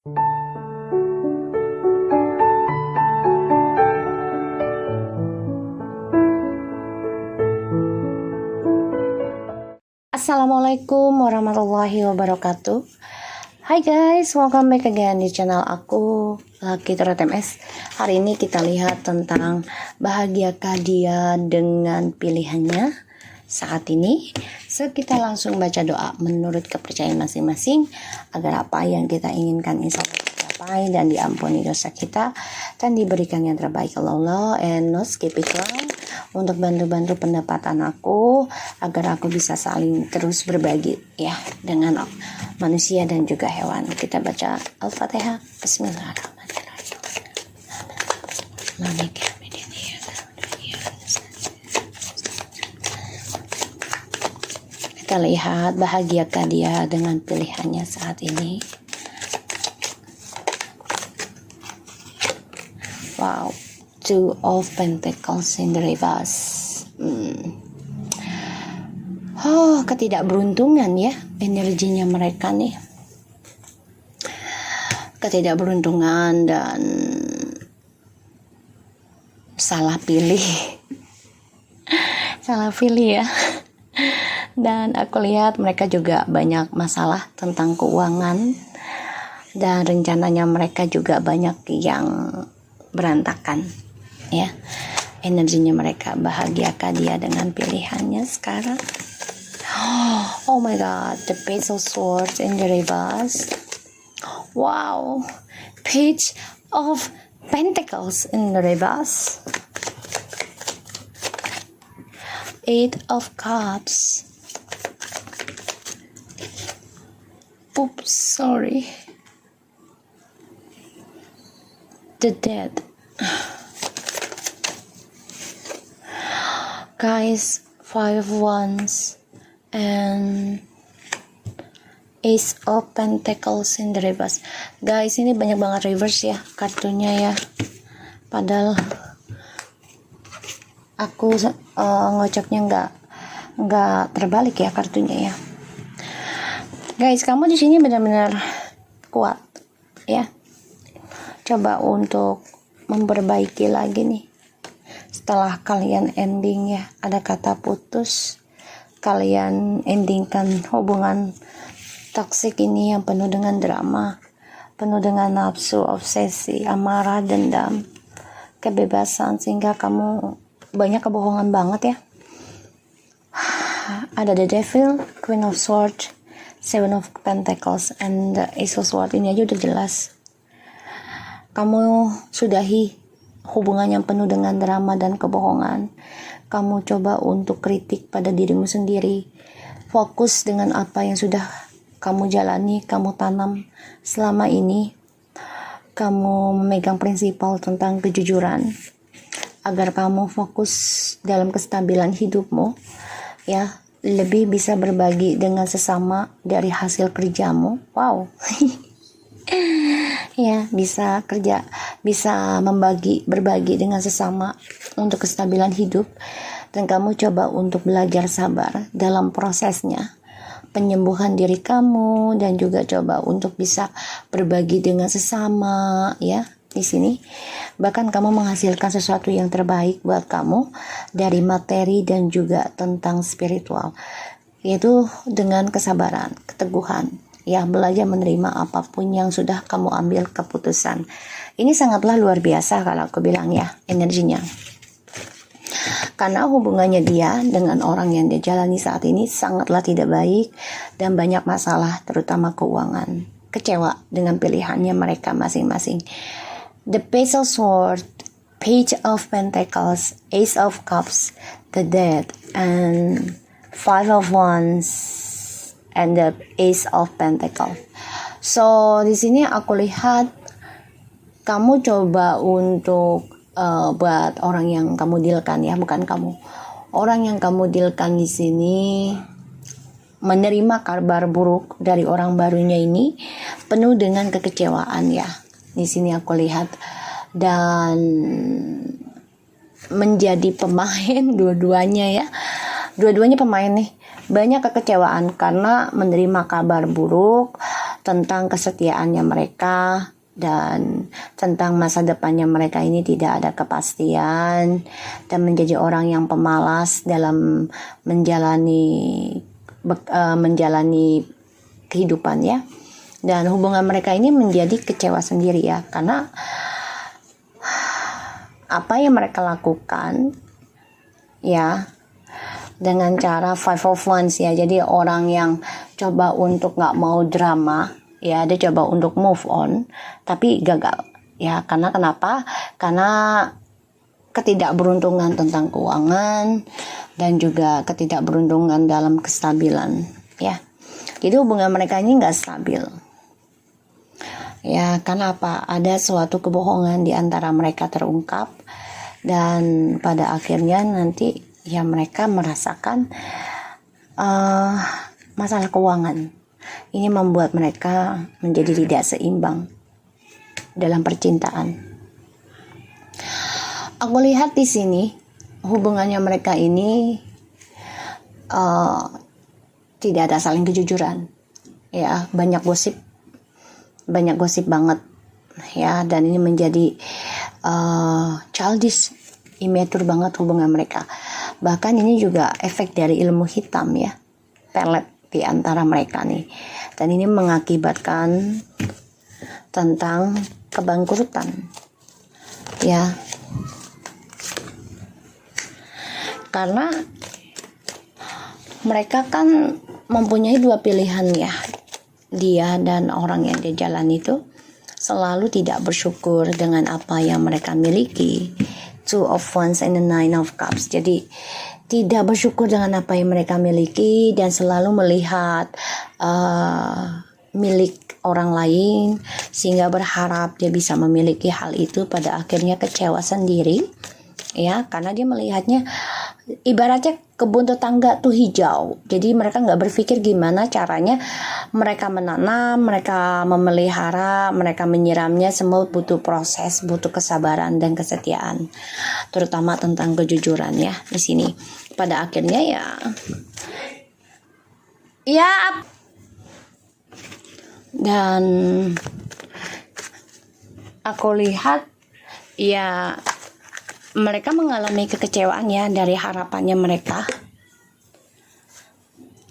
Assalamualaikum warahmatullahi wabarakatuh. Hai guys, welcome back again di channel aku, Lucky Tarot MS. Hari ini kita lihat tentang bahagiakah dia dengan pilihannya saat ini. So kita langsung baca doa menurut kepercayaan masing-masing agar apa yang kita inginkan insya Allah tercapai dan diampuni dosa kita dan diberikan yang terbaik Allah. And no skip it long, untuk bantu-bantu pendapatan aku agar aku bisa saling terus berbagi ya dengan manusia dan juga hewan. Kita baca Al-Fatihah. Bismillahirrahmanirrahim. Kita lihat bahagiakah dia dengan pilihannya saat ini. Wow, Two of Pentacles in the reverse. Oh, ketidakberuntungan ya energinya mereka nih. Ketidakberuntungan dan salah pilih. Salah pilih ya. Dan aku lihat mereka juga banyak masalah tentang keuangan. Dan rencananya mereka juga banyak yang berantakan ya. Energinya mereka, bahagiakah dia dengan pilihannya sekarang? Oh my god, the Page of Swords in the reverse. Wow, Page of Pentacles in the reverse. Eight of Cups. Oops, sorry. The Dead. Guys, Five of Wands and Ace of Pentacles in the reverse. Guys, ini banyak banget reverse ya kartunya ya. Padahal aku ngocoknya nggak terbalik ya kartunya ya. Guys, kamu di sini benar-benar kuat ya. Coba untuk memperbaiki lagi nih. Setelah kalian ending ya, ada kata putus. Kalian endingkan hubungan toksik ini yang penuh dengan drama, penuh dengan nafsu, obsesi, amarah, dendam, kebebasan, sehingga kamu banyak kebohongan banget ya. Ada the Devil, Queen of Swords, Seven of Pentacles, and the Ace of Swords. Ini aja udah jelas. Kamu sudahi hubungan yang penuh dengan drama dan kebohongan. Kamu coba untuk kritik pada dirimu sendiri. Fokus dengan apa yang sudah kamu jalani, kamu tanam selama ini. Kamu memegang prinsipal tentang kejujuran. Agar kamu fokus dalam kestabilan hidupmu. Ya, lebih bisa berbagi dengan sesama dari hasil kerjamu. Wow. Ya, bisa kerja, bisa berbagi dengan sesama untuk kestabilan hidup. Dan kamu coba untuk belajar sabar dalam prosesnya, penyembuhan diri kamu, dan juga coba untuk bisa berbagi dengan sesama ya. Di sini bahkan kamu menghasilkan sesuatu yang terbaik buat kamu dari materi dan juga tentang spiritual, yaitu dengan kesabaran, keteguhan ya, belajar menerima apapun yang sudah kamu ambil keputusan. Ini sangatlah luar biasa kalau aku bilang ya energinya. Karena hubungannya dia dengan orang yang dia jalani saat ini sangatlah tidak baik dan banyak masalah, terutama keuangan. Kecewa dengan pilihannya mereka masing-masing. The Page of Swords, Page of Pentacles, Ace of Cups, the Dead, and Five of Wands, and the Ace of Pentacles. So di sini aku lihat kamu coba untuk buat orang yang kamu dealkan ya, bukan kamu. Orang yang kamu dealkan di sini menerima kabar buruk dari orang barunya ini penuh dengan kekecewaan ya. Di sini aku lihat, dan menjadi pemain dua-duanya ya. Dua-duanya pemain nih. Banyak kekecewaan karena menerima kabar buruk tentang kesetiaannya mereka dan tentang masa depannya mereka ini tidak ada kepastian dan menjadi orang yang pemalas dalam menjalani kehidupan ya. Dan hubungan mereka ini menjadi kecewa sendiri ya, karena apa yang mereka lakukan ya dengan cara five of wands ya. Jadi orang yang coba untuk nggak mau drama ya, dia coba untuk move on tapi gagal ya. Karena kenapa? Karena ketidakberuntungan tentang keuangan dan juga ketidakberuntungan dalam kestabilan ya. Jadi hubungan mereka ini nggak stabil ya. Karena apa? Ada suatu kebohongan di antara mereka terungkap dan pada akhirnya nanti ya mereka merasakan masalah keuangan. Ini membuat mereka menjadi tidak seimbang dalam percintaan. Aku lihat di sini hubungannya mereka ini tidak ada saling kejujuran. Ya, banyak gosip banget ya, dan ini menjadi childish, immature banget hubungan mereka. Bahkan ini juga efek dari ilmu hitam ya, pelet di antara mereka nih, dan ini mengakibatkan tentang kebangkrutan ya. Karena mereka kan mempunyai dua pilihan ya, dia dan orang yang dia jalan itu selalu tidak bersyukur dengan apa yang mereka miliki. Two of Wands and the Nine of Cups. Jadi tidak bersyukur dengan apa yang mereka miliki dan selalu melihat milik orang lain sehingga berharap dia bisa memiliki hal itu, pada akhirnya kecewa sendiri ya, karena dia melihatnya ibaratnya kebun tetangga tuh hijau. Jadi mereka nggak berpikir gimana caranya mereka menanam, mereka memelihara, mereka menyiramnya, semua butuh proses, butuh kesabaran dan kesetiaan, terutama tentang kejujuran ya di sini. Pada akhirnya ya dan aku lihat ya mereka mengalami kekecewaan ya dari harapannya mereka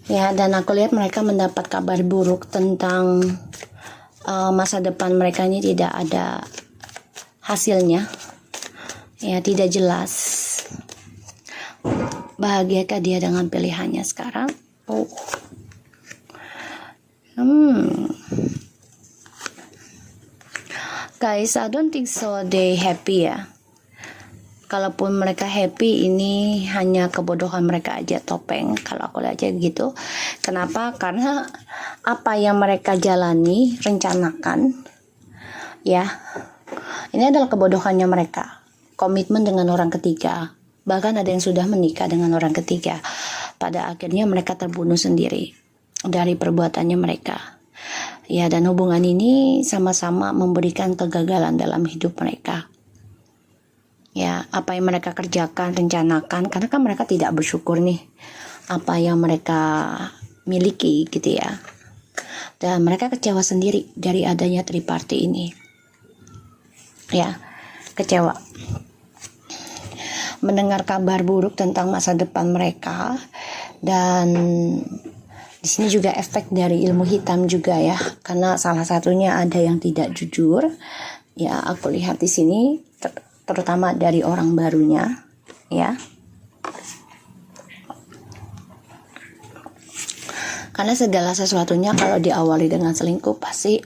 ya, dan aku lihat mereka mendapat kabar buruk tentang masa depan mereka ini tidak ada hasilnya ya, tidak jelas. Bahagiakah dia dengan pilihannya sekarang? Guys, I don't think so they happy ya. Kalaupun mereka happy, ini hanya kebodohan mereka aja, topeng. Kalau aku lihat aja gitu. Kenapa? Karena apa yang mereka jalani, rencanakan ya, ini adalah kebodohannya mereka. Komitmen dengan orang ketiga, bahkan ada yang sudah menikah dengan orang ketiga. Pada akhirnya mereka terbunuh sendiri dari perbuatannya mereka ya, dan hubungan ini sama-sama memberikan kegagalan dalam hidup mereka ya. Apa yang mereka kerjakan, rencanakan, karena kan mereka tidak bersyukur nih apa yang mereka miliki gitu ya, dan mereka kecewa sendiri dari adanya triparty ini ya, kecewa mendengar kabar buruk tentang masa depan mereka. Dan di sini juga efek dari ilmu hitam juga ya, karena salah satunya ada yang tidak jujur ya. Aku lihat di sini terutama dari orang barunya ya, karena segala sesuatunya kalau diawali dengan selingkuh pasti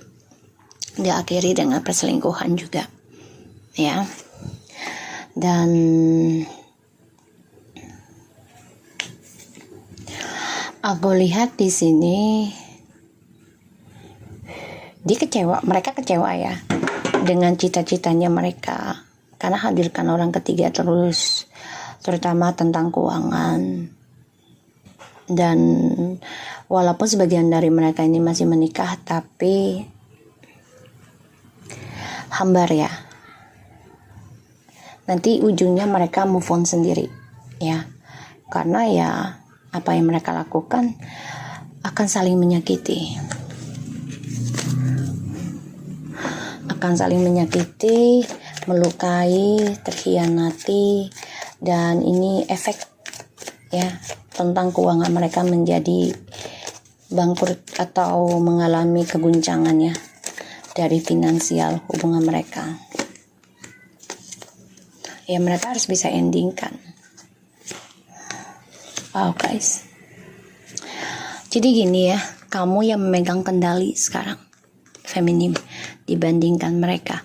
diakhiri dengan perselingkuhan juga ya. Dan aku lihat di sini mereka kecewa ya dengan cita-citanya mereka, karena hadirkan orang ketiga terus, terutama tentang keuangan. Dan walaupun sebagian dari mereka ini masih menikah, tapi hambar ya, nanti ujungnya mereka move on sendiri ya, karena ya apa yang mereka lakukan akan saling menyakiti. akan saling menyakiti, melukai, terkhianati, dan ini efek ya tentang keuangan mereka menjadi bangkrut atau mengalami keguncangan ya dari finansial hubungan mereka. Ya mereka harus bisa endingkan. Wow guys. Jadi gini ya, kamu yang memegang kendali sekarang, feminim, dibandingkan mereka.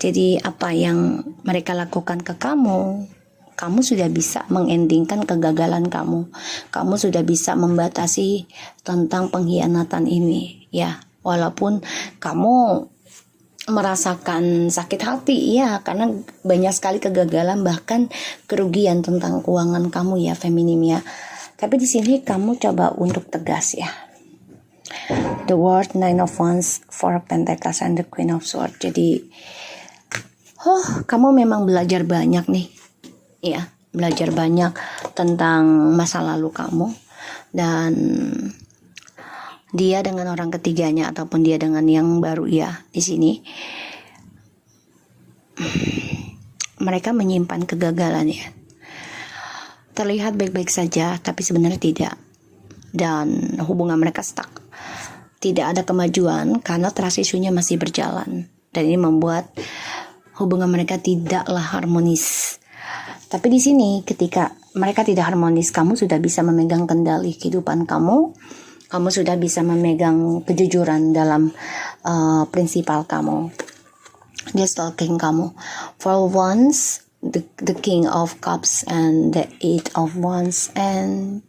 Jadi apa yang mereka lakukan ke kamu sudah bisa mengendingkan kegagalan kamu. Kamu sudah bisa membatasi tentang pengkhianatan ini ya. Walaupun kamu merasakan sakit hati ya, karena banyak sekali kegagalan bahkan kerugian tentang keuangan kamu ya feminim ya. Tapi di sini kamu coba untuk tegas ya. The World, Nine of Wands, Four of Pentacles, and the Queen of Swords. Jadi, kamu memang belajar banyak nih, ya, belajar banyak tentang masa lalu kamu, dan dia dengan orang ketiganya ataupun dia dengan yang baru ya di sini. Mereka menyimpan kegagalan ya. Terlihat baik-baik saja, tapi sebenarnya tidak. Dan hubungan mereka stuck. Tidak ada kemajuan karena trust issue-nya masih berjalan. Dan ini membuat hubungan mereka tidaklah harmonis. Tapi di sini ketika mereka tidak harmonis, kamu sudah bisa memegang kendali kehidupan kamu. Kamu sudah bisa memegang kejujuran dalam prinsipal kamu. Dia stalking kamu. For once, the King of Cups and the Eight of Wands and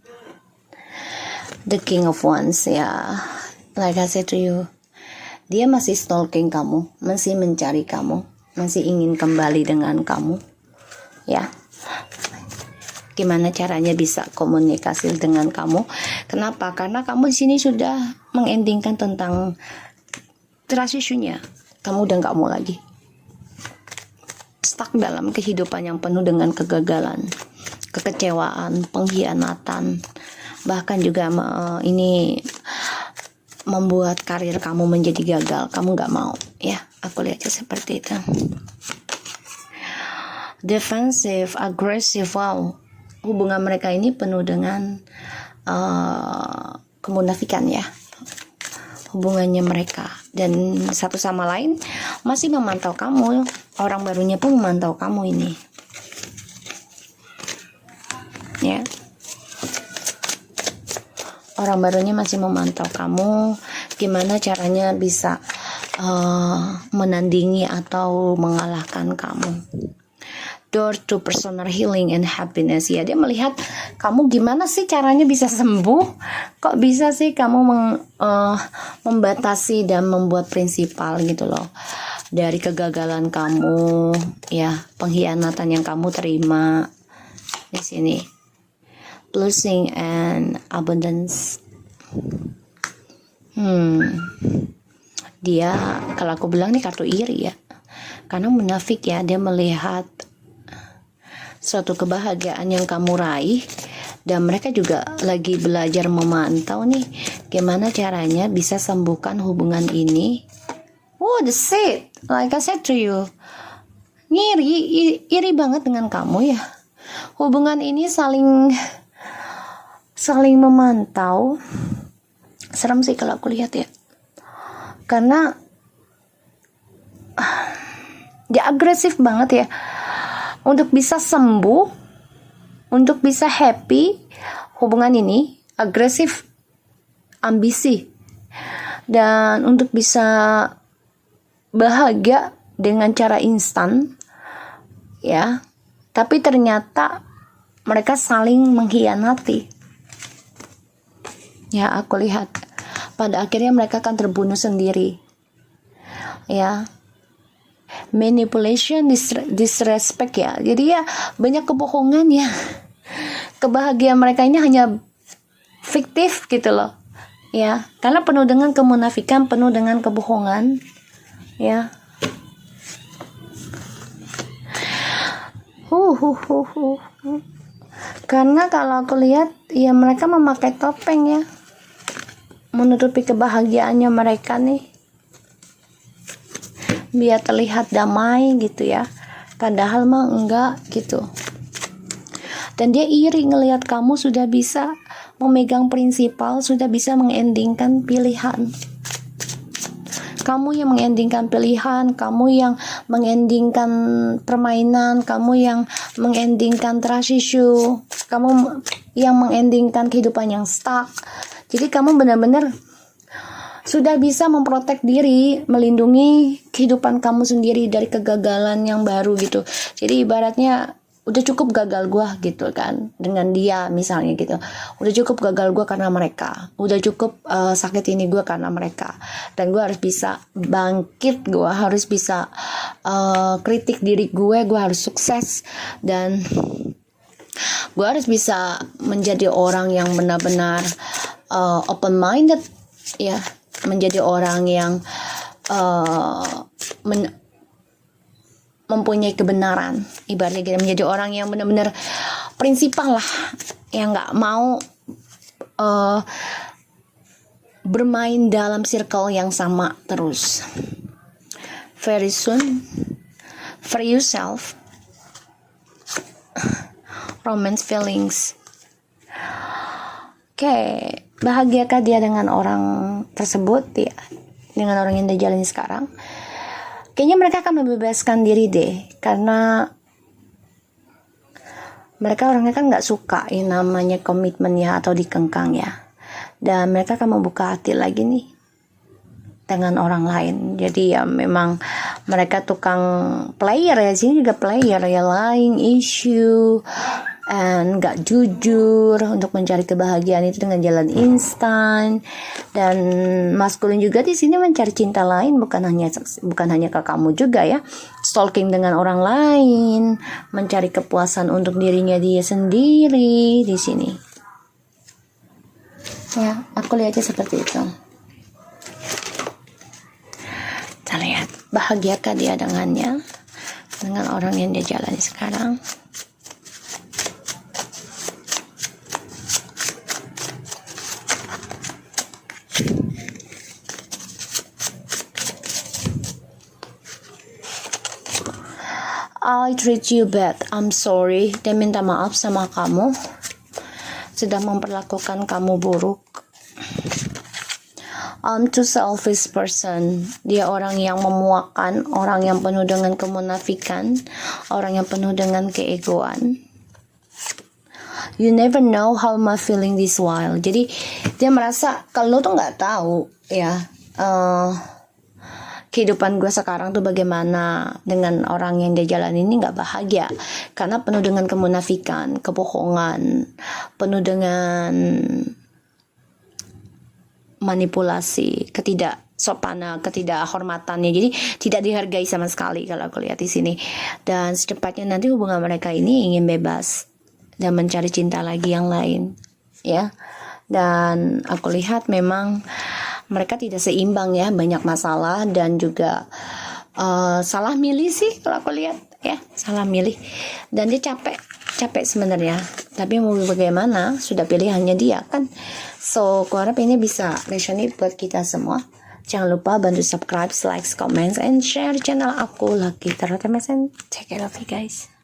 the King of Wands ya. Like I said to you, dia masih stalking kamu, masih mencari kamu, masih ingin kembali dengan kamu ya. Gimana caranya bisa komunikasi dengan kamu? Kenapa? Karena kamu di sini sudah mengendingkan tentang trust issue-nya. Kamu udah nggak mau lagi stuck dalam kehidupan yang penuh dengan kegagalan, kekecewaan, pengkhianatan, bahkan juga ini membuat karir kamu menjadi gagal. Kamu nggak mau ya, aku lihatnya seperti itu. Defensive, aggressive, wow, hubungan mereka ini penuh dengan kemunafikan ya, hubungannya mereka, dan satu sama lain masih memantau kamu. Orang barunya pun memantau kamu ini ya. Orang barunya masih memantau kamu, gimana caranya bisa menandingi atau mengalahkan kamu. Door to personal healing and happiness ya, dia melihat kamu gimana sih caranya bisa sembuh, kok bisa sih kamu membatasi dan membuat prinsipal gitu loh dari kegagalan kamu ya, pengkhianatan yang kamu terima di sini. Blessing and abundance. Dia, kalau aku bilang nih kartu iri ya, karena munafik ya, dia melihat suatu kebahagiaan yang kamu raih, dan mereka juga lagi belajar memantau nih gimana caranya bisa sembuhkan hubungan ini. Oh, the shit, like I said to you, iri banget dengan kamu ya. Hubungan ini saling memantau. Serem sih kalau aku lihat ya, karena dia agresif banget ya untuk bisa sembuh, untuk bisa happy. Hubungan ini agresif, ambisi, dan untuk bisa bahagia dengan cara instan ya. Tapi ternyata mereka saling mengkhianati ya. Aku lihat pada akhirnya mereka akan terbunuh sendiri ya. Manipulation, disrespect ya. Jadi ya banyak kebohongan ya. Kebahagiaan mereka ini hanya fiktif gitu loh ya, karena penuh dengan kemunafikan, penuh dengan kebohongan ya. Karena kalau aku lihat ya, mereka memakai topeng ya, menutupi kebahagiaannya mereka nih. biar terlihat damai gitu ya, padahal mah enggak gitu. Dan dia iri ngelihat kamu sudah bisa memegang prinsipal, sudah bisa mengendingkan pilihan. Kamu yang mengendingkan pilihan, kamu yang mengendingkan permainan, kamu yang mengendingkan trust issue, kamu yang mengendingkan kehidupan yang stuck. Jadi kamu benar-benar sudah bisa memprotek diri, melindungi kehidupan kamu sendiri dari kegagalan yang baru gitu. Jadi ibaratnya udah cukup gagal gue gitu kan, dengan dia misalnya gitu, udah cukup gagal gue karena mereka, udah cukup sakit ini gue karena mereka, dan gue harus bisa bangkit, gue harus bisa kritik diri gue harus sukses, dan gue harus bisa menjadi orang yang benar-benar open minded ya, menjadi orang yang mempunyai kebenaran, ibaratnya gitu, menjadi orang yang benar-benar prinsipal lah, yang nggak mau bermain dalam circle yang sama terus. Very soon, free yourself, romance feelings. Bahagiakah dia dengan orang tersebut ya, dengan orang yang dia jalani sekarang? Kayaknya mereka akan membebaskan diri deh, karena mereka orangnya kan nggak suka yang namanya komitmen ya, atau dikengkang ya, dan mereka akan membuka hati lagi nih dengan orang lain. Jadi ya memang mereka tukang player ya, sini juga player ya, lying issue and nggak jujur untuk mencari kebahagiaan itu dengan jalan instan. Dan maskulin juga di sini mencari cinta lain, bukan hanya ke kamu juga ya, stalking dengan orang lain, mencari kepuasan untuk dirinya dia sendiri di sini ya. Aku lihatnya seperti itu. Kita lihat, bahagiakah dia dengan orang yang dia jalani sekarang? I treat you bad, I'm sorry. Dia minta maaf sama kamu, sudah memperlakukan kamu buruk. I'm too selfish person. Dia orang yang memuakan, orang yang penuh dengan kemunafikan, orang yang penuh dengan keegoan. You never know how am I feeling this while. Jadi dia merasa kalau tuh nggak tahu ya, kehidupan gue sekarang tuh bagaimana dengan orang yang dia jalani ini, nggak bahagia karena penuh dengan kemunafikan, kebohongan, penuh dengan manipulasi, ketidaksopanan, ketidakhormatannya. Jadi tidak dihargai sama sekali kalau aku lihat di sini. Dan secepatnya nanti hubungan mereka ini ingin bebas dan mencari cinta lagi yang lain ya. Dan aku lihat memang mereka tidak seimbang ya, banyak masalah dan juga salah milih sih kalau aku lihat ya, salah milih. Dan dia capek sebenarnya, tapi mau bagaimana, sudah pilihannya dia kan. So aku harap ini bisa resonate buat kita semua. Jangan lupa bantu subscribe, like, comment, and share channel aku Lucky Tarot MSN. Take care of you guys.